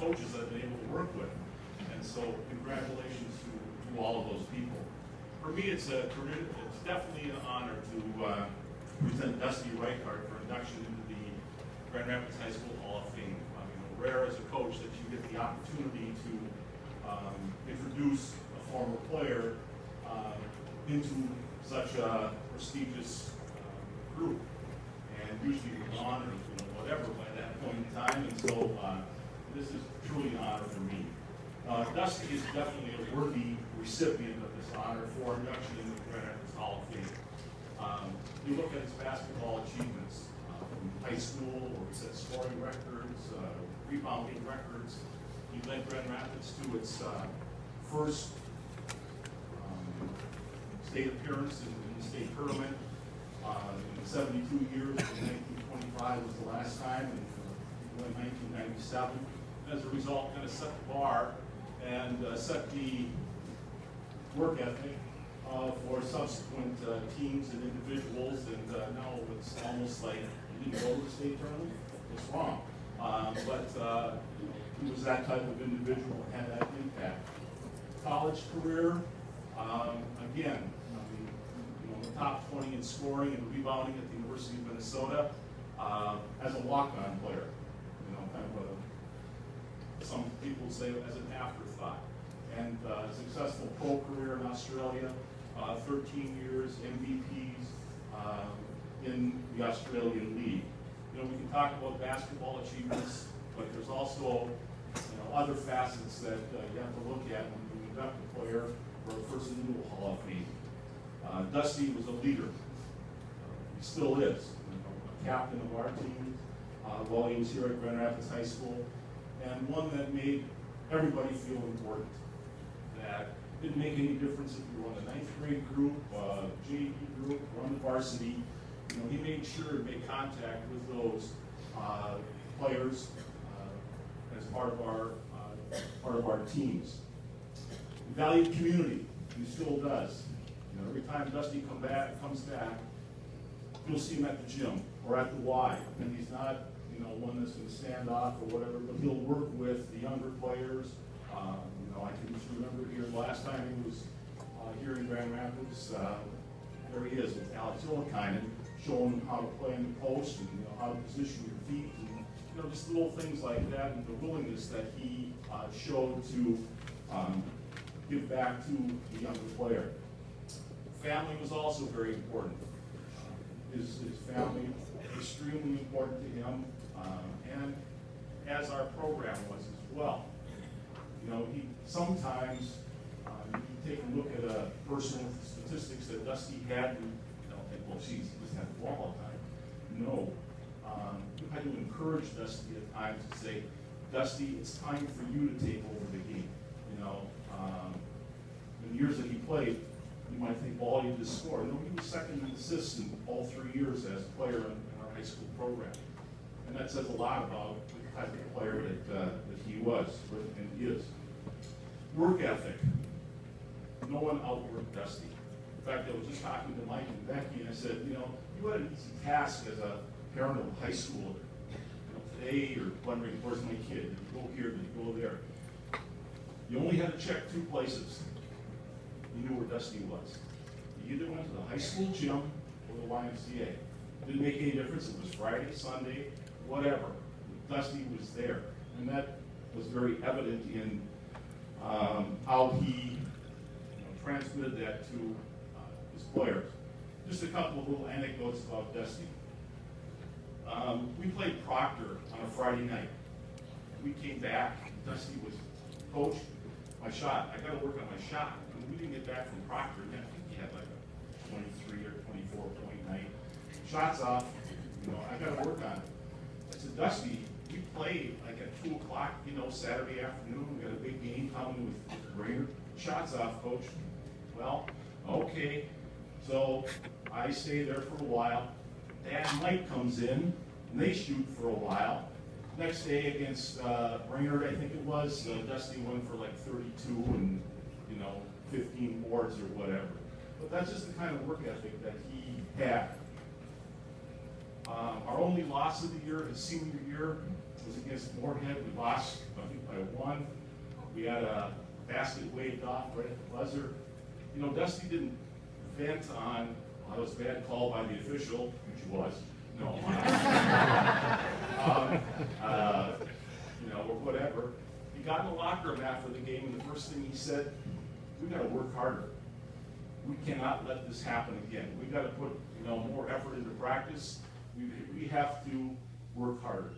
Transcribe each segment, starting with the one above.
coaches that I've been able to work with. And so congratulations to all of those people. For me, it's definitely an honor to present Dusty Reichart for induction into the Grand Rapids High School Hall of Fame. Rare as a coach that you get the opportunity to introduce a former player into such a prestigious group, and usually you're honored, whatever by that point in time. And so this is truly an honor for me. Dusty is definitely a worthy recipient of this honor for induction into the Grand Rapids Hall of Fame. You look at his basketball achievements from high school, where he set scoring records, rebounding records. He led Grand Rapids to its first state appearance in the state tournament. In 72 years, 1925 was the last time, and he won 1997. As a result, kind of set the bar and set the work ethic for subsequent teams and individuals. And now it's almost like he didn't go to the state tournament. It's wrong. But he was that type of individual and had that impact. College career, again, the top 20 in scoring and rebounding at the University of Minnesota as a walk-on player. Kind of some people say as an afterthought. And successful pro career in Australia, 13 years MVPs in the Australian League. We can talk about basketball achievements, but there's also other facets that you have to look at when you induct a player or a person into a Hall of Fame. Dusty was a leader. He still is. A captain of our team while he was here at Grand Rapids High School, and one that made everybody feel important. That didn't make any difference if you were on the 9th grade group, JV group, or on the varsity. He made sure to make contact with those players as part of our teams. He valued community. He still does. Every time Dusty comes back, you'll see him at the gym or at the Y, and he's not one that's going to stand off or whatever, but he'll work with the younger players. I can just remember here the last time he was here in Grand Rapids. There he is with Alex Illikainen, showing him how to play in the post and how to position your feet, and just little things like that, and the willingness that he showed to give back to the younger player. Family was also very important. His family extremely important to him, and as our program was as well. He sometimes you take a look at a personal statistics that Dusty had, and think, well, geez, he just had the ball all the time. No. You had to encourage Dusty at times to say, Dusty, it's time for you to take over the game. In the years that he played, you might think, well, all you did is score. No, he was second in assists in all 3 years as a player in our high school program. And that says a lot about the type of player that he was and is. Work ethic. No one outworked Dusty. In fact, I was just talking to Mike and Becky, and I said, you had an easy task as a parent of a high schooler. Today you're wondering, where's my kid? Did he go here? Did he go there? You only had to check 2 places. You knew where Dusty was. You either went to the high school gym or the YMCA. It didn't make any difference. It was Friday, Sunday, whatever. Dusty was there. And that was very evident in how he transmitted that to his players. Just a couple of little anecdotes about Dusty. We played Proctor on a Friday night. We came back, Dusty was, Coach, my shot, I got to work on my shot. And we didn't get back from Proctor yet. I think he had like a 23 or 24 point night. Shots off, I got to work on it. I said, Dusty, we played like at 2 o'clock, Saturday afternoon. We got a big game coming with Brainerd. Shots off, Coach. Well, okay. So I stay there for a while. Dad and Mike comes in, and they shoot for a while. Next day against Brainerd, I think it was, Dusty went for like 32 and 15 boards or whatever. But that's just the kind of work ethic that he had. Our only loss of the year, his senior year, was against Moorhead. We lost, I think, by 1. We had a basket waved off right at the buzzer. You know, Dusty didn't vent on, well, I was a bad call by the official, which he was. No. You know, or whatever. He got in the locker room after the game, and the first thing he said, we got to work harder. We cannot let this happen again. We got to put, you know, more effort into practice. We have to work harder.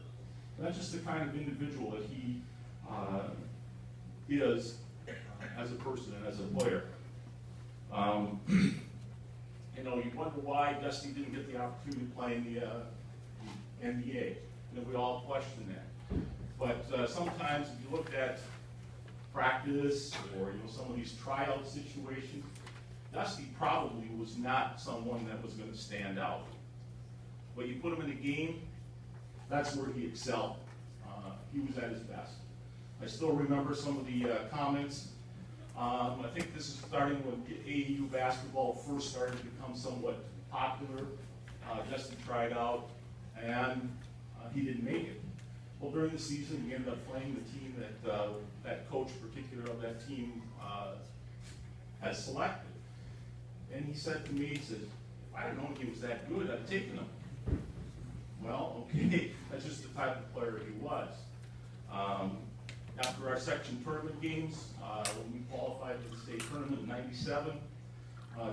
And that's just the kind of individual that he is as a person and as a player. You know, you wonder why Dusty didn't get the opportunity to play in the NBA. You know, we all question that. But sometimes if you looked at practice or, you know, some of these tryout situations, Dusty probably was not someone that was going to stand out. But you put him in a game, that's where he excelled. He was at his best. I still remember some of the comments. I think this is starting when AAU basketball first started to become somewhat popular. Dusty tried out, and he didn't make it. Well, during the season, he ended up playing the team that that coach, particular of that team, has selected. And he said to me, he said, if I had known he was that good, I'd taken him. Well, okay, that's just the type of player he was. After our section tournament games, when we qualified for the state tournament in '97,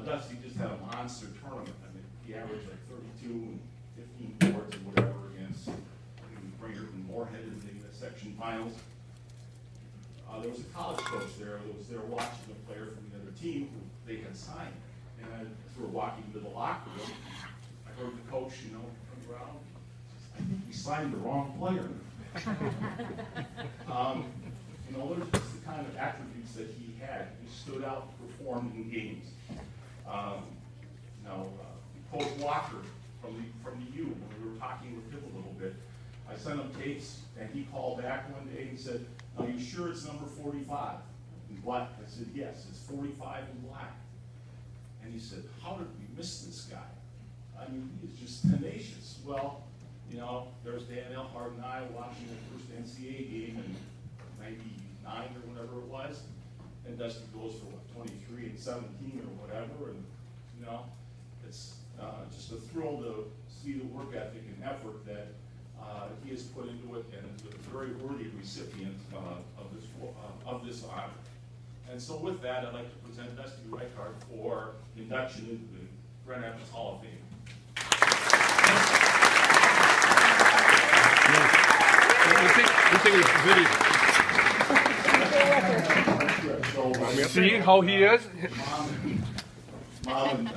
Dusty just had a monster tournament. I mean, he averaged like 32 and 15 boards and whatever against, I think it was Brainerd and Moorhead in the section finals. There was a college coach there that was there watching a player from the other team who they had signed. And as we were walking to the locker room, I heard the coach, you know, come around. I think we signed the wrong player. You know, those are just the kind of attributes that he had. He stood out and performed in games. You know, Coach Walker from the U, when we were talking with him a little bit, I sent him tapes, and he called back one day and said, "Are you sure it's number 45 in black?" I said, "Yes, it's 45 in black." And he said, "How did we miss this guy? I mean, he is just tenacious." Well, you know, there's Dan Elhart and I watching the first NCAA game in '99 or whatever it was, and Dusty goes for what, 23 and 17 or whatever, and you know, it's just a thrill to see the work ethic and effort that he has put into it, and is a very worthy recipient of this honor. And so with that, I'd like to present Dusty Reichard for induction into the Grand Rapids Hall of Fame. See how he is? Mom and